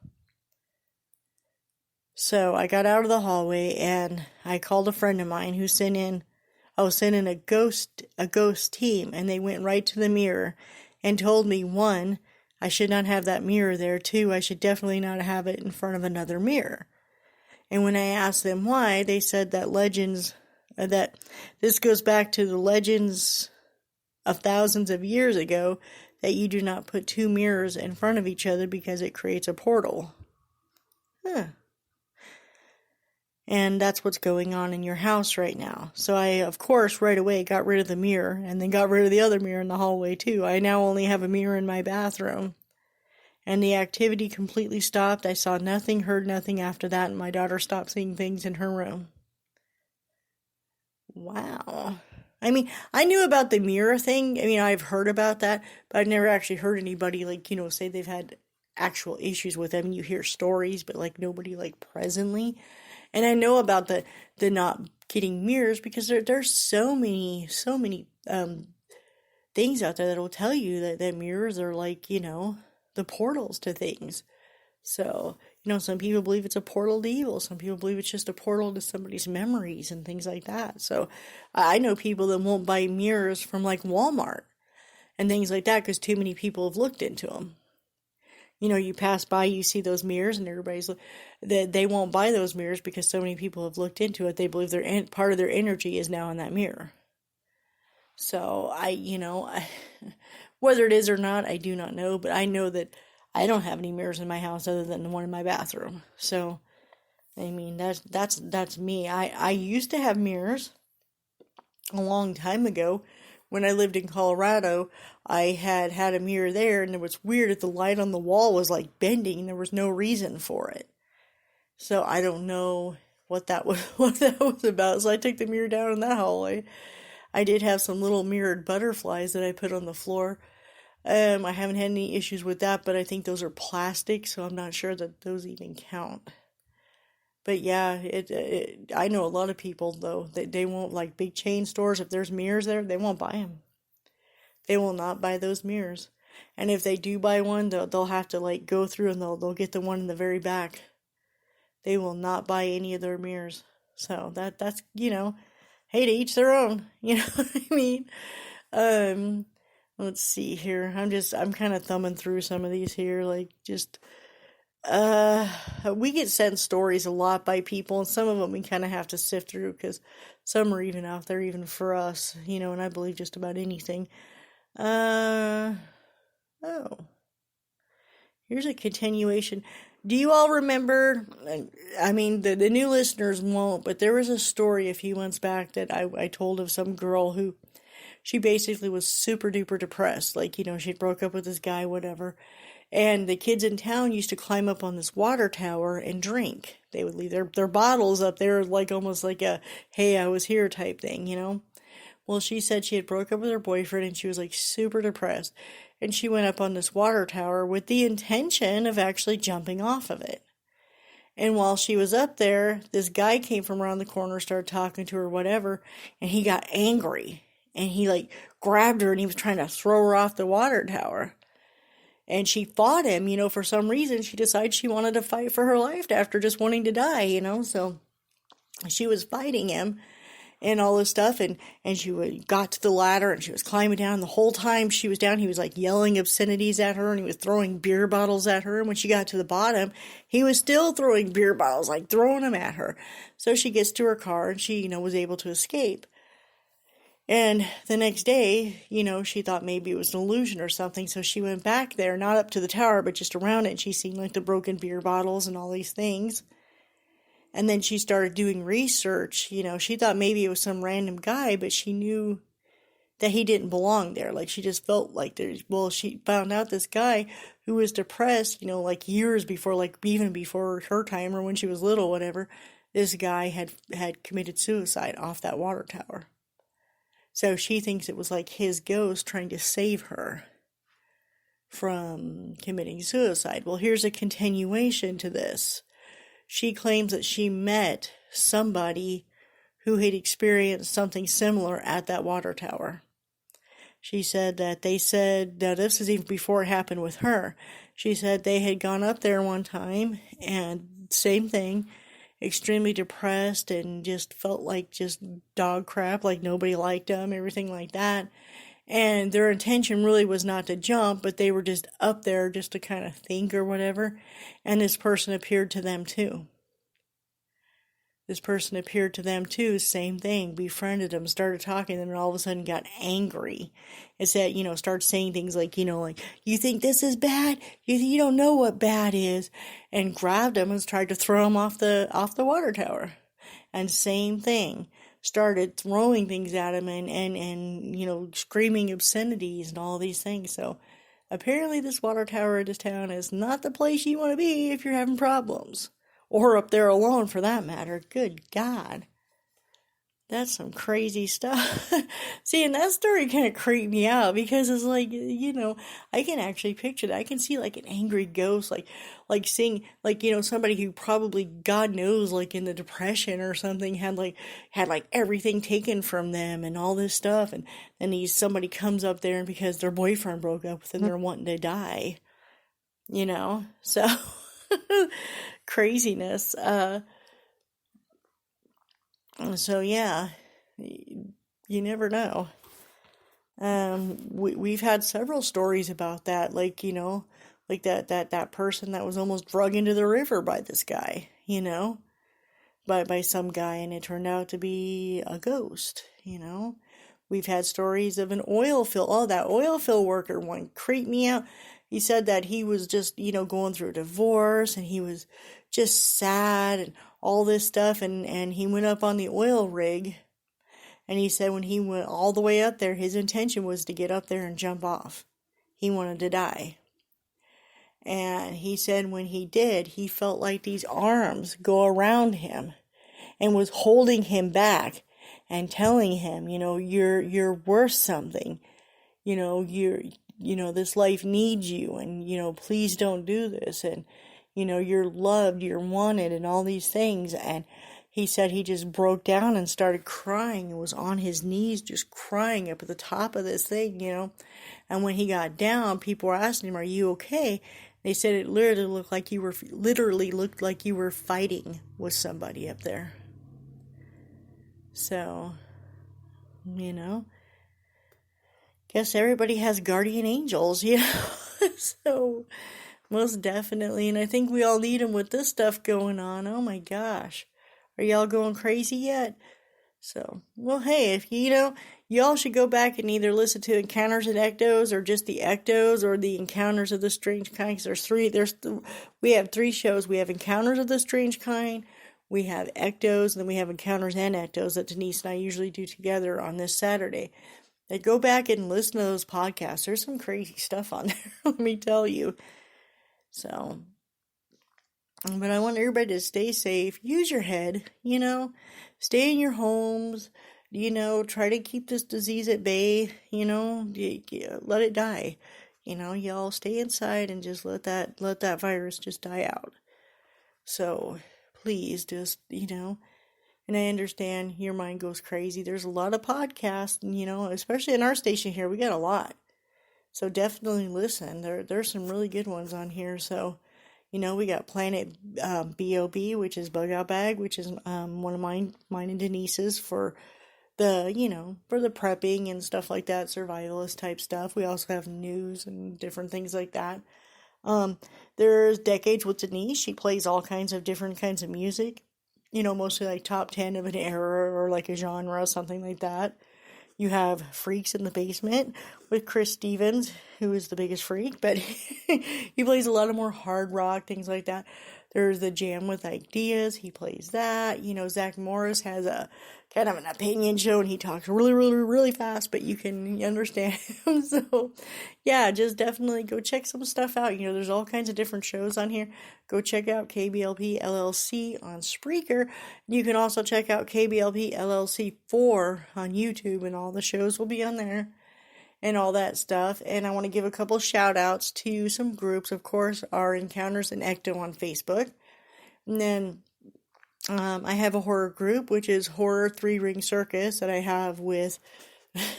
So I got out of the hallway, and I called a friend of mine who sent in a ghost team, and they went right to the mirror and told me, 1, I should not have that mirror there, 2, I should definitely not have it in front of another mirror. And when I asked them why, they said that that this goes back to the legends of thousands of years ago, that you do not put 2 mirrors in front of each other because it creates a portal. Huh. And that's what's going on in your house right now. So I, of course, right away got rid of the mirror, and then got rid of the other mirror in the hallway too. I now only have a mirror in my bathroom. And the activity completely stopped. I saw nothing, heard nothing after that, and my daughter stopped seeing things in her room. Wow. I mean, I knew about the mirror thing. I mean, I've heard about that, but I've never actually heard anybody, say they've had actual issues with them. You hear stories, but, nobody, presently. And I know about the not getting mirrors because there's so many things out there that will tell you that mirrors are the portals to things. So, some people believe it's a portal to evil. Some people believe it's just a portal to somebody's memories and things like that. So, I know people that won't buy mirrors from, Walmart and things like that because too many people have looked into them. You pass by, you see those mirrors, and everybody's that they won't buy those mirrors because so many people have looked into it. They believe part of their energy is now in that mirror. So, whether it is or not, I do not know, but I know that I don't have any mirrors in my house other than the one in my bathroom. So, I mean, that's me. I used to have mirrors a long time ago. When I lived in Colorado, I had a mirror there, and it was weird that the light on the wall was bending, and there was no reason for it. So I don't know what that was about. So I took the mirror down in that hallway. I did have some little mirrored butterflies that I put on the floor. I haven't had any issues with that, but I think those are plastic, so I'm not sure that those even count. But yeah, I know a lot of people, though, that they won't, big chain stores, if there's mirrors there, they won't buy them. They will not buy those mirrors. And if they do buy one, they'll have to, go through and they'll get the one in the very back. They will not buy any of their mirrors. So that's, hey, to each their own. You know what I mean? Um, let's see here. I'm kind of thumbing through some of these here, like just uh, we get sent stories a lot by people, and some of them we kind of have to sift through because some are even out there, even for us, and I believe just about anything. Uh, oh, here's a continuation. Do you all remember? I mean, the new listeners won't, but there was a story a few months back that I told of some girl who she basically was super duper depressed. Like, she broke up with this guy, whatever. And the kids in town used to climb up on this water tower and drink. They would leave their bottles up there, like almost like a, hey, I was here type thing. Well, she said she had broke up with her boyfriend and she was like super depressed. And she went up on this water tower with the intention of actually jumping off of it. And while she was up there, this guy came from around the corner, started talking to her, whatever, and he got angry. And he like grabbed her and he was trying to throw her off the water tower. And she fought him, for some reason she decided she wanted to fight for her life after just wanting to die. So she was fighting him and all this stuff, and she got to the ladder and she was climbing down. The whole time she was down, he was like yelling obscenities at her and he was throwing beer bottles at her. And when she got to the bottom, he was still throwing beer bottles, like throwing them at her. So she gets to her car and she, was able to escape. And the next day, she thought maybe it was an illusion or something, so she went back there, not up to the tower, but just around it, and she seen like the broken beer bottles and all these things. And then she started doing research. She thought maybe it was some random guy, but she knew that he didn't belong there. Like, she just felt like she found out this guy who was depressed, like years before, like even before her time or when she was little, whatever, this guy had committed suicide off that water tower. So she thinks it was like his ghost trying to save her from committing suicide. Well, here's a continuation to this. She claims that she met somebody who had experienced something similar at that water tower. She said that now this is even before it happened with her. She said they had gone up there one time and same thing. Extremely depressed and just felt like just dog crap, like nobody liked them, everything like that. And their intention really was not to jump, but they were just up there just to kind of think or whatever. And this person appeared to them too. Same thing, befriended them, started talking, and then all of a sudden got angry. It said, started saying things like, you think this is bad? You don't know what bad is. And grabbed him and tried to throw him off the water tower. And same thing, started throwing things at him and screaming obscenities and all these things. So apparently this water tower in this town is not the place you want to be if you're having problems. Or up there alone, for that matter. Good God. That's some crazy stuff. See, and that story kind of creeped me out because it's like, I can actually picture that. I can see like an angry ghost, like seeing, like, somebody who probably, God knows, like in the Depression or something, had everything taken from them and all this stuff. And then somebody comes up there and because their boyfriend broke up with them, they're wanting to die. So... craziness. So yeah, you never know. We've had several stories about that, like like that person that was almost drug into the river by this guy, by some guy, and it turned out to be a ghost. We've had stories of an oil fill. Oh, that oil fill worker one creeped me out. He said that he was just, going through a divorce and he was just sad and all this stuff. And he went up on the oil rig. And he said when he went all the way up there, his intention was to get up there and jump off. He wanted to die. And he said when he did, he felt like these arms go around him and was holding him back and telling him, you're worth something. This life needs you and, please don't do this. And, you're loved, you're wanted and all these things. And he said he just broke down and started crying and was on his knees just crying up at the top of this thing, And when he got down, people were asking him, are you okay? They said it literally looked like you were fighting with somebody up there. So, you know. Guess everybody has guardian angels, you know. So, most definitely. And I think we all need them with this stuff going on. Oh my gosh. Are y'all going crazy yet? So, well, hey, if y'all should go back and either listen to Encounters and Ectos or just the Ectos or the Encounters of the Strange Kind. 'Cause we have 3 shows. We have Encounters of the Strange Kind, we have Ectos, and then we have Encounters and Ectos that Denise and I usually do together on this Saturday. Go back and listen to those podcasts. There's some crazy stuff on there, let me tell you. So, but I want everybody to stay safe. Use your head, Stay in your homes, Try to keep this disease at bay, Let it die. Y'all stay inside and just let that virus just die out. So, please just, and I understand your mind goes crazy. There's a lot of podcasts, and, especially in our station here, we got a lot. So definitely listen. There's some really good ones on here. So, we got Planet BOB, which is Bug Out Bag, which is one of mine and Denise's for for the prepping and stuff like that, survivalist type stuff. We also have news and different things like that. There's Decades with Denise. She plays all kinds of different kinds of music. Mostly like top 10 of an era or like a genre, something like that. You have Freaks in the Basement with Chris Stevens, who is the biggest freak, but he plays a lot of more hard rock, things like that. There's the Jam with Ideas. He plays that. Zach Morris has a kind of an opinion show, and he talks really, really, really fast, but you can understand him. So, yeah, just definitely go check some stuff out. There's all kinds of different shows on here. Go check out KBLP LLC on Spreaker. You can also check out KBLP LLC 4 on YouTube, and all the shows will be on there and all that stuff. And I want to give a couple shout outs to some groups. Of course, our Encounters and Ecto on Facebook. And then I have a horror group, which is Horror 3-Ring Circus, that I have with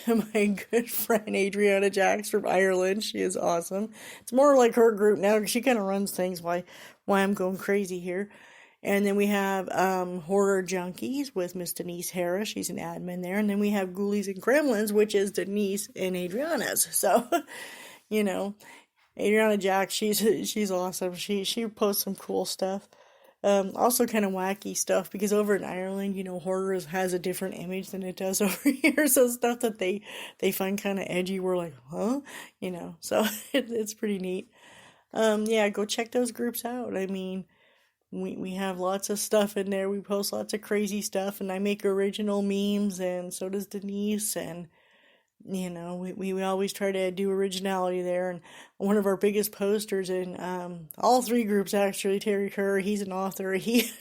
my good friend Adriana Jacks from Ireland. She is awesome. It's more like her group now because she kind of runs things why I'm going crazy here. And then we have Horror Junkies with Miss Denise Harris. She's an admin there. And then we have Ghoulies and Gremlins, which is Denise and Adriana's. So, Adriana Jack, she's awesome. She posts some cool stuff. Also kind of wacky stuff, because over in Ireland, horror has a different image than it does over here. So stuff that they find kind of edgy, we're like, huh? So it's pretty neat. Yeah, go check those groups out. I mean, we have lots of stuff in there. We post lots of crazy stuff, and I make original memes, and so does Denise, and we always try to do originality there. And one of our biggest posters in all 3 groups, actually, Terry Kerr, he's an author. He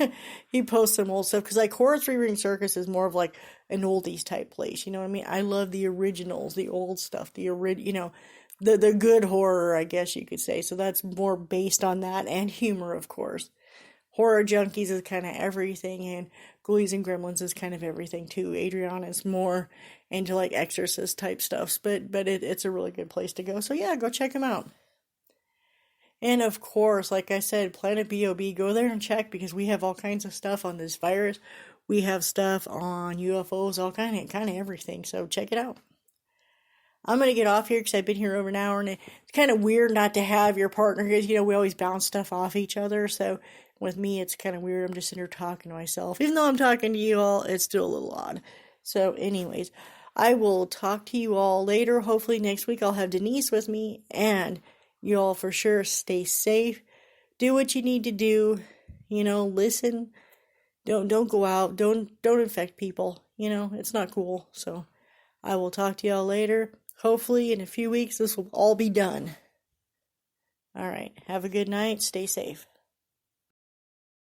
posts some old stuff, because like Horror 3-Ring Circus is more of like an oldies type place. You know what I mean? I love the originals, the old stuff, the good horror, I guess you could say. So that's more based on that, and humor, of course. Horror Junkies is kind of everything, and Ghoulies and Gremlins is kind of everything too. Adriana's more into like Exorcist type stuff, but it's a really good place to go. So yeah, go check them out. And of course, like I said, Planet BOB, go there and check, because we have all kinds of stuff on this virus. We have stuff on UFOs, all kind of everything. So check it out. I'm going to get off here because I've been here over an hour, and it's kind of weird not to have your partner, because, we always bounce stuff off each other. So with me, it's kind of weird. I'm just sitting here talking to myself. Even though I'm talking to you all, it's still a little odd. So anyways, I will talk to you all later. Hopefully next week I'll have Denise with me, and you all for sure stay safe. Do what you need to do. Listen. Don't go out. Don't infect people. It's not cool. So I will talk to y'all later. Hopefully in a few weeks this will all be done. All right. Have a good night. Stay safe.